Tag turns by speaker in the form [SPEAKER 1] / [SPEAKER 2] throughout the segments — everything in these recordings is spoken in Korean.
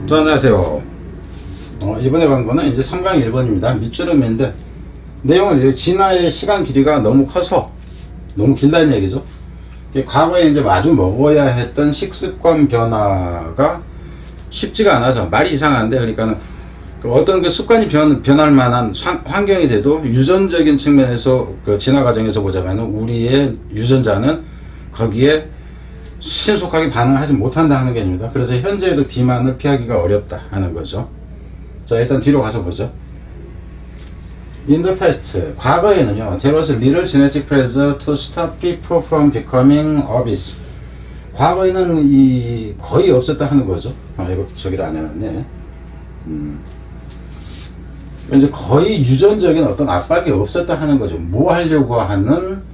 [SPEAKER 1] 자, 안녕하세요. 이번에 광고는 이제 3강 1번입니다. 밑주름인데 내용은 진화의 시간 길이가 너무 커서 너무 길다는 얘기죠. 과거에 이제 마주 먹어야 했던 식습관 변화가 쉽지가 않아서 말이 이상한데, 그러니까 어떤 그 습관이 변할 만한 환경이 돼도 유전적인 측면에서 그 진화 과정에서 보자면 우리의 유전자는 거기에 신속하게 반응을 하지 못한다 하는 개념입니다. 그래서 현재에도 비만을 피하기가 어렵다 하는 거죠. 자, 일단 뒤로 가서 보죠. In the past, 과거에는요, there was little genetic pressure to stop people from becoming obese. 과거에는 거의 없었다 하는 거죠. 이거 저기를 안 해놨네. 이제 거의 유전적인 어떤 압박이 없었다 하는 거죠. 뭐 하려고 하는,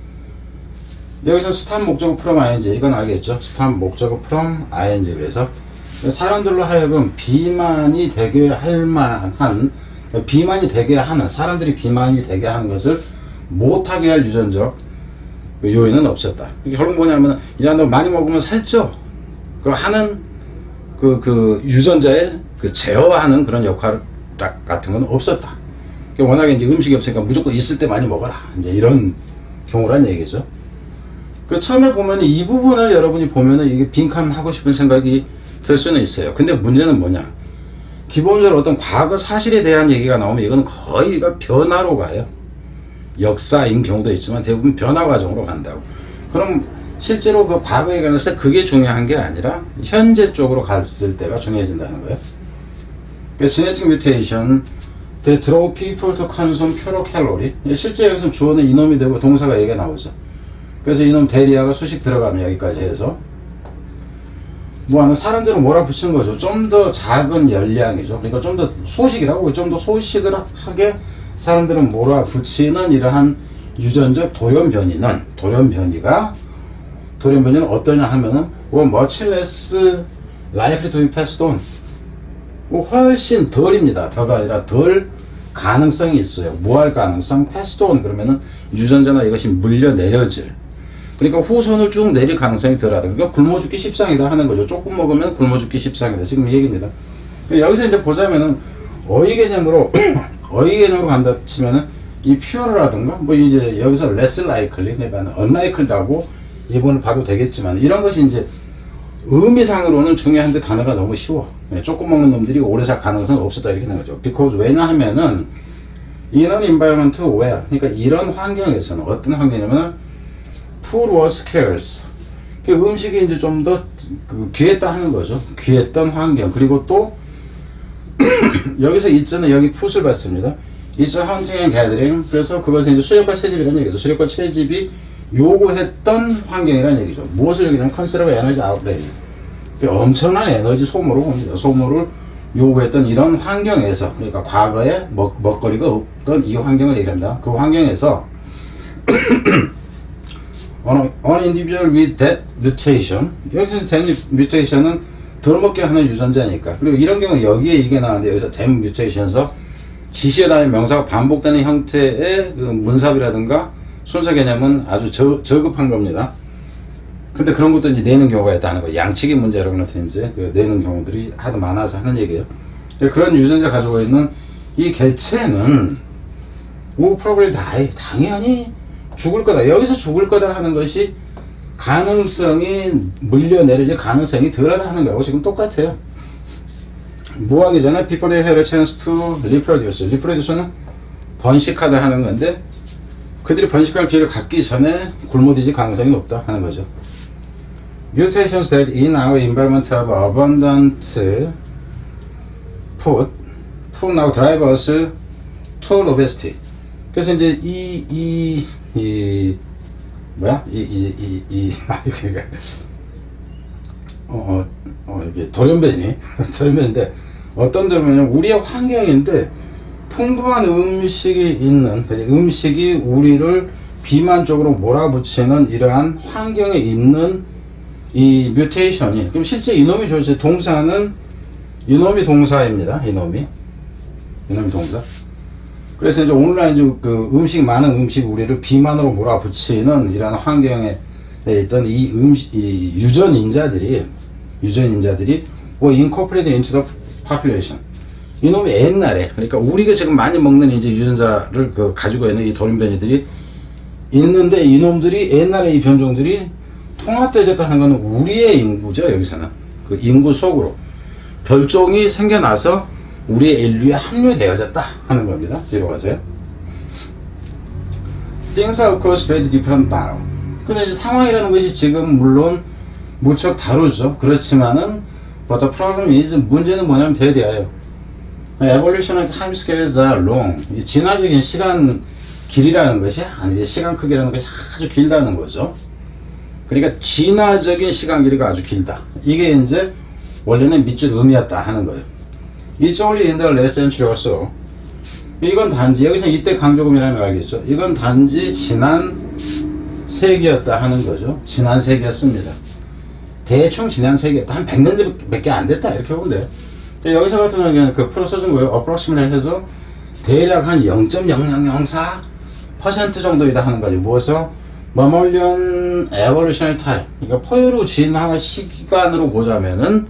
[SPEAKER 1] 여기서 stop 목적어 from ing, 이건 알겠죠? stop 목적어 from ing. 그래서 사람들로 하여금 비만이 되게 할 만한, 비만이 되게 하는, 사람들이 비만이 되게 하는 것을 못하게 할 유전적 요인은 없었다. 결국 뭐냐면, 이 사람들 많이 먹으면 살쪄. 하는 그 유전자의 제어하는 그런 역할 같은 건 없었다. 워낙에 이제 음식이 없으니까 무조건 있을 때 많이 먹어라. 이제 이런 경우란 얘기죠. 처음에 보면 이 부분을 여러분이 보면은 이게 빈칸하고 싶은 생각이 들 수는 있어요. 근데 문제는 뭐냐? 기본적으로 어떤 과거 사실에 대한 얘기가 나오면 이건 거의가 변화로 가요. 역사인 경우도 있지만 대부분 변화 과정으로 간다고. 그럼 실제로 그 과거에 관해서 그게 중요한 게 아니라 현재 쪽으로 갔을 때가 중요해진다는 거예요. genetic mutation, they draw people to consume pure calorie. 실제 여기서 주어는 이놈이 되고 동사가 얘기가 나오죠. 그래서 이놈 대리아가 수식 들어가면 여기까지 해서 사람들은 몰아붙이는 거죠. 좀 더 작은 열량이죠. 그러니까 좀 더 소식이라고, 좀 더 소식을 하게 사람들은 몰아붙이는 이러한 유전적 돌연변이는 어떠냐 하면은 much less likely to be passed on. 훨씬 덜입니다. 더가 아니라 덜 가능성이 있어요. 뭐 할 가능성? passed on 그러면은 유전자나 이것이 물려 내려질. 그러니까 후손을 쭉 내릴 가능성이 덜하다. 그러니까 굶어 죽기 십상이다 하는 거죠. 조금 먹으면 굶어 죽기 십상이다. 지금 이 얘기입니다. 여기서 이제 보자면은 어휘 개념으로 간다 치면은 이 pure라든가 이제 여기서 less likely, 그러니까 unlikely라고 예본을 봐도 되겠지만, 이런 것이 이제 의미상으로는 중요한데 단어가 너무 쉬워. 조금 먹는 놈들이 오래 살 가능성은 없었다 이렇게 되는 거죠. because 왜냐하면은 in an environment where, 그러니까 이런 환경에서는 어떤 환경이냐면은 food was scarce. 음식이 이제 좀 더 귀했다 하는 거죠. 귀했던 환경. 그리고 또 여기서 있잖아요. 여기 풋을 봤습니다. It's a hunting and gathering. 그래서 그것은 이제 수렵과 채집이라는 얘기죠. 수렵과 채집이 요구했던 환경이라는 얘기죠. 무엇을 얘기하면 컨시더블 에너지 아웃레이. 엄청난 에너지 소모를 봅니다. 소모를 요구했던 이런 환경에서, 그러니까 과거에 먹거리가 없던 이 환경을 얘기합니다. 그 환경에서 an individual with that mutation, 여기서 that mutation은 덜 먹게 하는 유전자니까. 그리고 이런 경우 여기에 이게 나왔는데 여기서 that mutation에서 지시에 다음에 명사가 반복되는 형태의 그 문sab이라든가 순서 개념은 아주 저급한 겁니다. 근데 그런 것도 이제 내는 경우가 있다는 거예요. 양측의 문제 여러분한테 이제 내는 경우들이 하도 많아서 하는 얘기예요. 그런 유전자를 가지고 있는 이 개체는 probably die, 당연히 죽을 거다. 여기서 죽을 거다 하는 것이 가능성이 물려내려질 가능성이 덜하다 하는 거하고 지금 똑같아요. 뭐 하기 전에 before they had a chance to reproduce. reproduce는 번식하다 하는 건데, 그들이 번식할 기회를 갖기 전에 굶어들질 가능성이 높다 하는 거죠. Mutations that in our environment of abundant food now drive us to obesity. 그래서 이제 이게 돌연변인데, 어떤 돌연변이냐면 우리의 환경인데 풍부한 음식이 있는, 음식이 우리를 비만 쪽으로 몰아붙이는 이러한 환경에 있는 이 뮤테이션이, 그럼 실제 이놈이 좋지, 동사는 이놈이 동사입니다. 이놈이 동사. 그래서 이제 오늘날 이제 많은 음식 우리를 비만으로 몰아붙이는 이러한 환경에 있던 이 유전인자들이 were incorporated into the population. 이놈이 옛날에, 그러니까 우리가 지금 많이 먹는 이제 유전자를 가지고 있는 이 돌연변이들이 있는데, 이놈들이 옛날에 이 변종들이 통합되었다는 것은 우리의 인구죠. 여기서는 그 인구 속으로 별종이 생겨나서 우리의 인류에 합류되어졌다 하는 겁니다. 뒤로 가세요. Things are of course very different now. 근데 이제 상황이라는 것이 지금 물론 무척 다르죠. 그렇지만은 but the problem is, 문제는 뭐냐면 대대하여 evolutionary time scales are long. 이 진화적인 시간 길이라는 것이 아니 시간 크기라는 것이 아주 길다는 거죠. 그러니까 진화적인 시간 길이가 아주 길다. 이게 이제 원래는 밑줄 의미였다 하는 거예요. It's only in the last century or so. 이건 단지 여기서 이때 강조금이라는 걸 알겠죠. 이건 단지 지난 세기였다 하는 거죠. 지난 세기였습니다. 대충 지난 세기였다. 한 100년밖에 안 됐다 이렇게 보면 돼요. 여기서 같은 경우는 그 프로 써준 거예요. approximate 해서 대략 한 0.0004% 정도이다 하는 거죠. 무엇을 mammalian evolutionary time, 그러니까 포유류 진화 시간으로 보자면은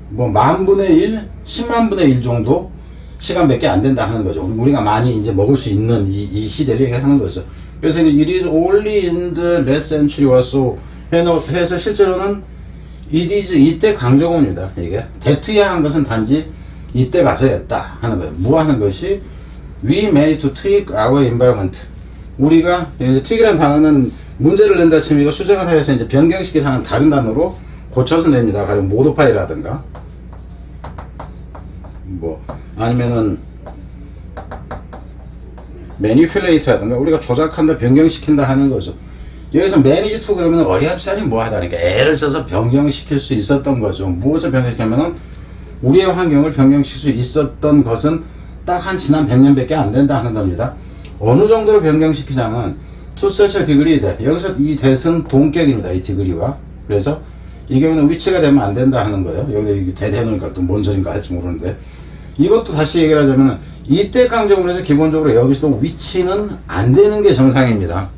[SPEAKER 1] 뭐 10,000분의 1, 100,000분의 1 정도 시간밖에 안 된다 하는 거죠. 우리가 많이 이제 먹을 수 있는 이 시대를 얘기하는 거죠. 그래서 이제 it is only in the last century or so 해서 실제로는 it is 이때 강조문입니다. 이게 대트야 한 것은 단지 이때 가서였다 하는 거예요. 뭐 하는 것이 we made to tweak our environment. 우리가 tweak이라는 단어는 문제를 낸다 치면 이거 수정을 하여서 이제 변경시키는 하는 다른 단어로 고쳐서 냅니다. 가령 모드파이라든가 뭐 아니면은 매니플레이트라든가 우리가 조작한다 변경시킨다 하는 거죠. 여기서 매니지 투 그러면 어리합살이 뭐하다, 그러니까 애를 써서 변경시킬 수 있었던 거죠. 무엇을 변경시키냐면은 우리의 환경을 변경시킬 수 있었던 것은 딱 한 지난 100년밖에 안 된다 하는 겁니다. 어느 정도로 변경시키냐면 to such a degree that, 여기서 이 that은 동격입니다. 이 degree와. 그래서 이 경우는 위치가 되면 안 된다 하는 거예요. 여기 대놓으니까 또 뭔 소린가 할지 모르는데, 이것도 다시 얘기를 하자면 이때 강조문에서 기본적으로 여기서도 위치는 안 되는 게 정상입니다.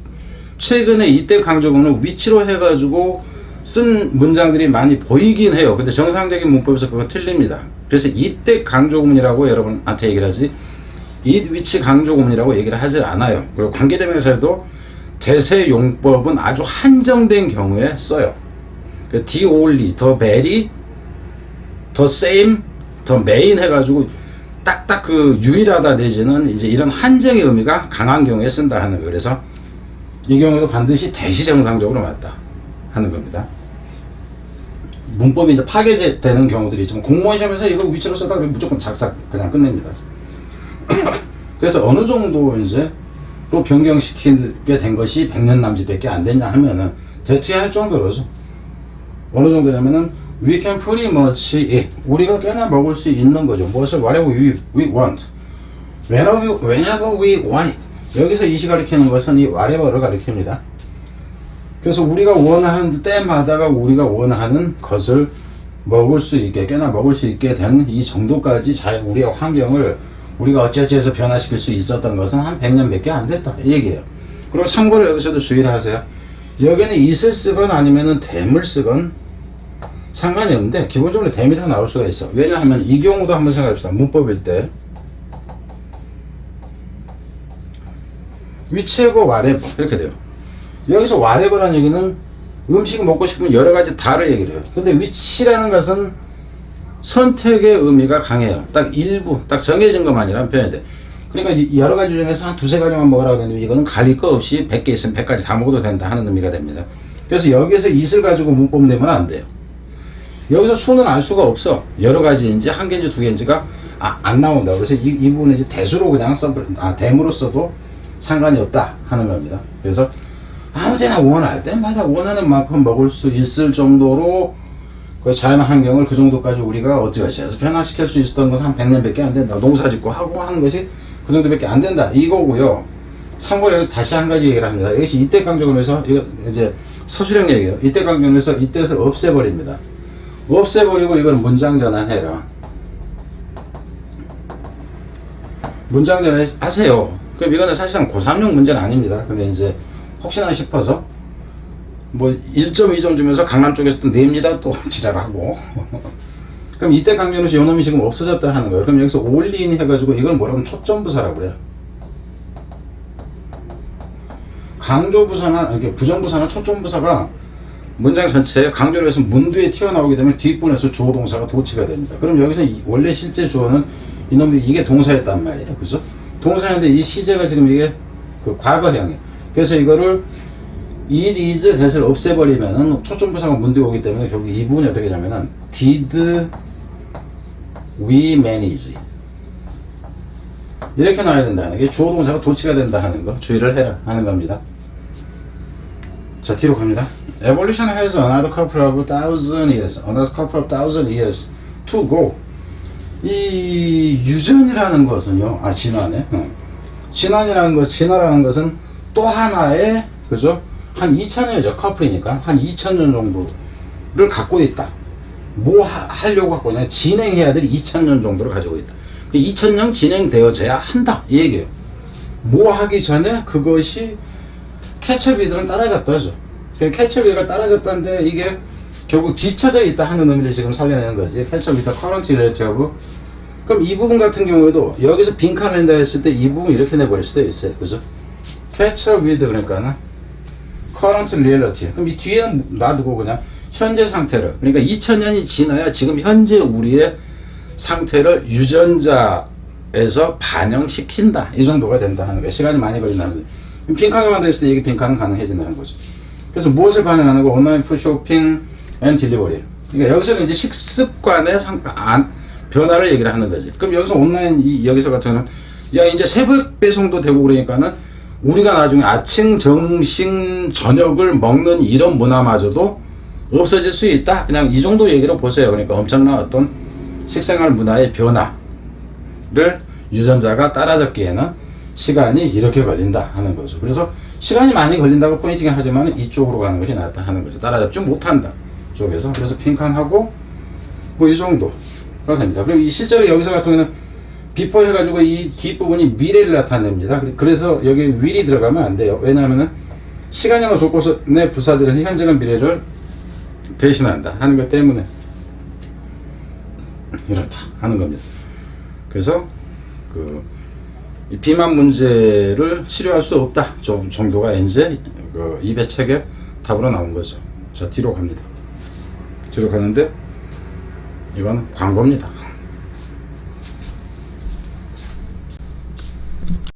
[SPEAKER 1] 최근에 이때 강조문은 위치로 해가지고 쓴 문장들이 많이 보이긴 해요. 근데 정상적인 문법에서 그거 틀립니다. 그래서 이때 강조문이라고 여러분한테 얘기를 하지 이 위치 강조문이라고 얘기를 하지 않아요. 그리고 관계대명사에도 대세 용법은 아주 한정된 경우에 써요. the only, the very, the same, the main 해가지고 딱딱 그 유일하다 내지는 이제 이런 한정의 의미가 강한 경우에 쓴다 하는 거예요. 그래서 이 경우도 반드시 대시 정상적으로 맞다 하는 겁니다. 문법이 이제 파괴되는 경우들이 있지만 공무원 시험에서 이거 위치로 써다 무조건 작사 그냥 끝냅니다. 그래서 어느 정도 이제 로 변경시키게 된 것이 100년 남짓밖에 안 됐냐 하면은 대투할 정도로죠. 어느 정도냐면은 we can pretty much eat. 우리가 꽤나 먹을 수 있는 거죠. 무엇을 whatever we want. whenever we want it. 여기서 이시 가리키는 것은 이 whatever를 가리킵니다. 그래서 우리가 원하는 때마다가 우리가 원하는 것을 먹을 수 있게, 꽤나 먹을 수 있게 된 이 정도까지 우리의 환경을 우리가 어찌어찌 해서 변화시킬 수 있었던 것은 한 100년밖에 안 됐다 이 얘기예요. 그리고 참고로 여기서도 주의를 하세요. 여기는 is를 쓰건 아니면은 tham을 쓰건 상관이 없는데 기본적으로 tham이 더 나올 수가 있어. 왜냐하면 이 경우도 한번 생각해봅시다. 문법일 때 위치하고 whatever 이렇게 돼요. 여기서 whatever라는 얘기는 음식 먹고 싶으면 여러 가지 다를 얘기를 해요. 근데 위치라는 것은 선택의 의미가 강해요. 딱 일부, 딱 정해진 것만이라는 표현이 돼. 그러니까 여러 가지 중에서 한 두세 가지만 먹으라고 했는데 이거는 가릴 거 없이 100개 있으면 100가지 다 먹어도 된다 하는 의미가 됩니다. 그래서 여기서 it을 가지고 문법 내면 안 돼요. 여기서 수는 알 수가 없어. 여러 가지인지 한 개인지 두 개인지가 안 나온다. 그래서 이 부분은 이제 대수로 그냥 댐으로 써도 상관이 없다 하는 겁니다. 그래서 아무 데나 원할 때마다 원하는 만큼 먹을 수 있을 정도로 그 자연 환경을 그 정도까지 우리가 어찌어찌 해서 변화시킬 수 있었던 것은 한 100년밖에 안 된다. 농사 짓고 하고 하는 것이 그 정도밖에 안 된다. 이거고요. 참고로 여기서 다시 한 가지 얘기를 합니다. 이것이 이때 강조문에서 이거 이제 서술형 얘기예요. 이때 강조문에서 이 뜻을 없애버립니다. 없애버리고 이건 문장 전환해라. 문장 전환 하세요. 그럼 이거는 사실상 고3용 문제는 아닙니다. 근데 이제 혹시나 싶어서 뭐 1점 2점 주면서 강남 쪽에서 또 냅니다. 또 지랄하고 그럼 이때 강조는 요놈이 지금 없어졌다 하는 거예요. 그럼 여기서 올린 해가지고 이걸 뭐라고 하면 초점부사라고 해요. 강조부사나 이렇게 부정부사나 초점부사가 문장 전체에 강조를 해서 문두에 튀어나오게 되면 뒷부분에서 주어 동사가 도치가 됩니다. 그럼 여기서 원래 실제 주어는 이놈이 이게 동사였단 말이에요. 그죠? 동사인데 이 시제가 지금 이게 그 과거형이에요. 그래서 이거를 it is that을 없애버리면은 초점부사가 문두에 오기 때문에 결국 이 부분이 어떻게 되냐면은 did we manage 이렇게 나와야 된다는 게 주어 동사가 도치가 된다 하는 거 주의를 해라 하는 겁니다. 자, 뒤로 갑니다. Evolution has another couple of thousand years, another couple of thousand years to go. 이 유전이라는 것은요, 진화네. 진화라는 것은 또 하나의, 그죠? 한 2000년이죠. 커플이니까. 한 2000년 정도를 갖고 있다. 뭐 하려고 갖고 있냐? 진행해야 될 2000년 정도를 가지고 있다. 2000년 진행되어져야 한다. 이 얘기예요. 뭐 하기 전에 그것이 캐처비들은 따라잡다죠. 캐처비가 따라잡다는데 이게 결국 뒤쳐져 있다 하는 의미를 지금 살려내는 거지. 캐처비터 커런트 릴레이티브. 그럼 이 부분 같은 경우에도 여기서 빈칸을 낸다 했을 때 이 부분 이렇게 내버릴 수도 있어요. 그죠? 캐처비드 그러니까는 커런트 릴레이티브. 그럼 이 뒤에는 놔두고 그냥 현재 상태를, 그러니까 2000년이 지나야 지금 현재 우리의 상태를 유전자에서 반영시킨다. 이 정도가 된다 하는 거예요. 시간이 많이 걸린다는 거예요. 빈칸을 만들었을 때 이게 빈칸은 가능해진다는 거죠. 그래서 무엇을 반영하는 거? 온라인 쇼핑 앤 딜리버리. 그러니까 여기서는 이제 식습관의 변화를 얘기를 하는 거지. 그럼 여기서 온라인, 여기서 같은 경우는, 야, 이제 새벽 배송도 되고 그러니까는 우리가 나중에 아침, 점심, 저녁을 먹는 이런 문화마저도 없어질 수 있다. 그냥 이 정도 얘기로 보세요. 그러니까 엄청난 어떤 식생활 문화의 변화를 유전자가 따라잡기에는 시간이 이렇게 걸린다 하는 거죠. 그래서 시간이 많이 걸린다고 포인팅을 하지만 이쪽으로 가는 것이 낫다 하는 거죠. 따라잡지 못한다 쪽에서. 그래서 빈칸하고 뭐 이 정도가 됩니다. 그리고 이 실제로 여기서 같은 경우는 비포 해가지고 이 뒷부분이 미래를 나타냅니다. 그래서 여기 will이 들어가면 안 돼요. 왜냐하면은 시간이나 조건의 부사들은 현재가 미래를 대신한다 하는 것 때문에 이렇다 하는 겁니다. 그래서 이 비만 문제를 치료할 수 없다 정도가 이제 입의 책의 답으로 나온 거죠. 자, 뒤로 갑니다. 뒤로 가는데 이건 광고입니다.